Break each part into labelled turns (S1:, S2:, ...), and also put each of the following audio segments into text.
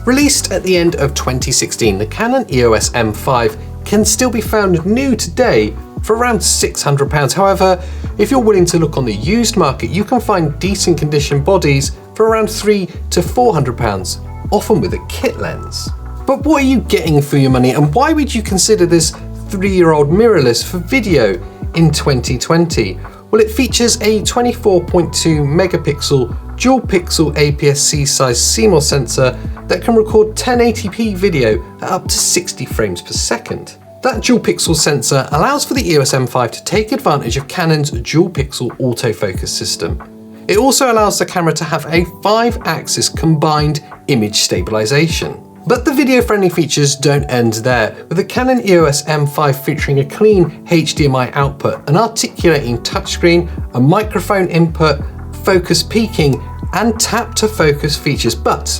S1: Released at the end of 2016, the Canon EOS M5 can still be found new today for around £600. However, if you're willing to look on the used market, you can find decent condition bodies for around £300 to £400, often with a kit lens. But what are you getting for your money, and why would you consider this 3-year-old mirrorless for video in 2020? Well, it features a 24.2 megapixel dual pixel APS-C size CMOS sensor that can record 1080p video at up to 60 frames per second. That dual pixel sensor allows for the EOS M5 to take advantage of Canon's dual pixel autofocus system. It also allows the camera to have a 5-axis combined image stabilization. But the video-friendly features don't end there, with the Canon EOS M5 featuring a clean HDMI output, an articulating touchscreen, a microphone input, focus peaking, and tap-to-focus features. But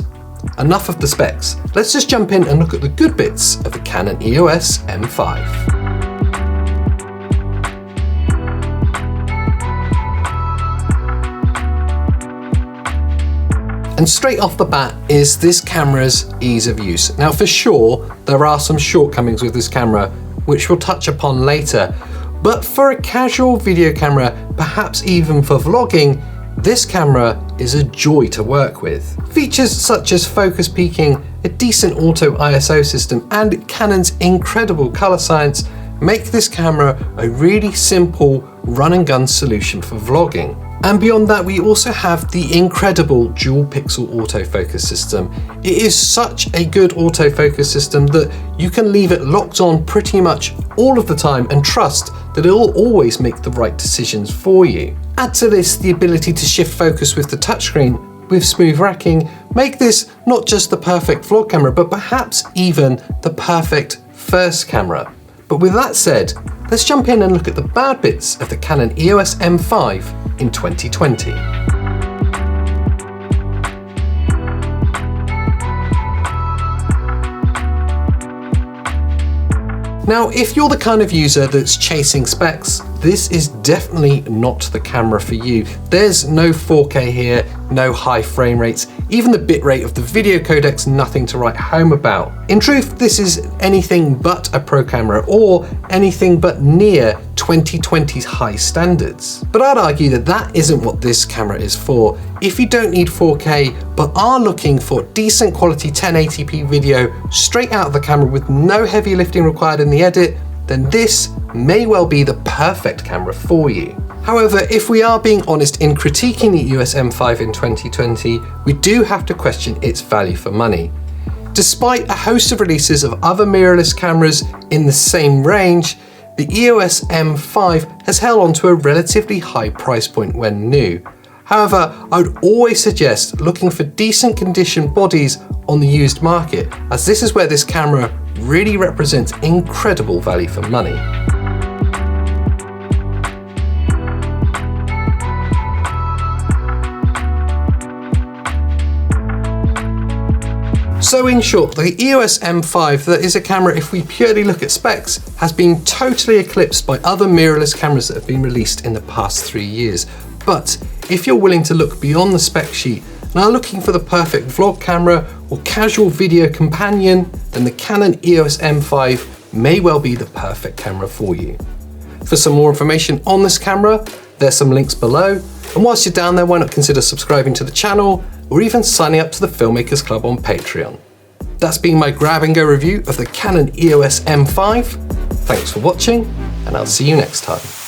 S1: enough of the specs. Let's just jump in and look at the good bits of the Canon EOS M5. And straight off the bat is this camera's ease of use. Now, for sure, there are some shortcomings with this camera, which we'll touch upon later. But for a casual video camera, perhaps even for vlogging, this camera is a joy to work with. Features such as focus peaking, a decent auto ISO system, and Canon's incredible color science make this camera a really simple run and gun solution for vlogging. And beyond that, we also have the incredible dual pixel autofocus system. It is such a good autofocus system that you can leave it locked on pretty much all of the time and trust that it will always make the right decisions for you. Add to this the ability to shift focus with the touchscreen with smooth racking, make this not just the perfect vlog camera, but perhaps even the perfect first camera. But with that said, let's jump in and look at the bad bits of the Canon EOS M5 in 2020. Now, if you're the kind of user that's chasing specs, this is definitely not the camera for you. There's no 4K here, no high frame rates, even the bitrate of the video codec's nothing to write home about. In truth, this is anything but a pro camera, or anything but near 2020's high standards. But I'd argue that that isn't what this camera is for. If you don't need 4K, but are looking for decent quality 1080p video straight out of the camera with no heavy lifting required in the edit, then this may well be the perfect camera for you. However, if we are being honest in critiquing the EOS M5 in 2020, we do have to question its value for money. Despite a host of releases of other mirrorless cameras in the same range, the EOS M5 has held on to a relatively high price point when new. However, I would always suggest looking for decent condition bodies on the used market, as this is where this camera really represents incredible value for money. So in short, the EOS M5, that is a camera, if we purely look at specs, has been totally eclipsed by other mirrorless cameras that have been released in the past 3 years. But if you're willing to look beyond the spec sheet and are looking for the perfect vlog camera or casual video companion, then the Canon EOS M5 may well be the perfect camera for you. For some more information on this camera, there's some links below. And whilst you're down there, why not consider subscribing to the channel or even signing up to the Filmmakers Club on Patreon. That's been my grab and go review of the Canon EOS M5. Thanks for watching, and I'll see you next time.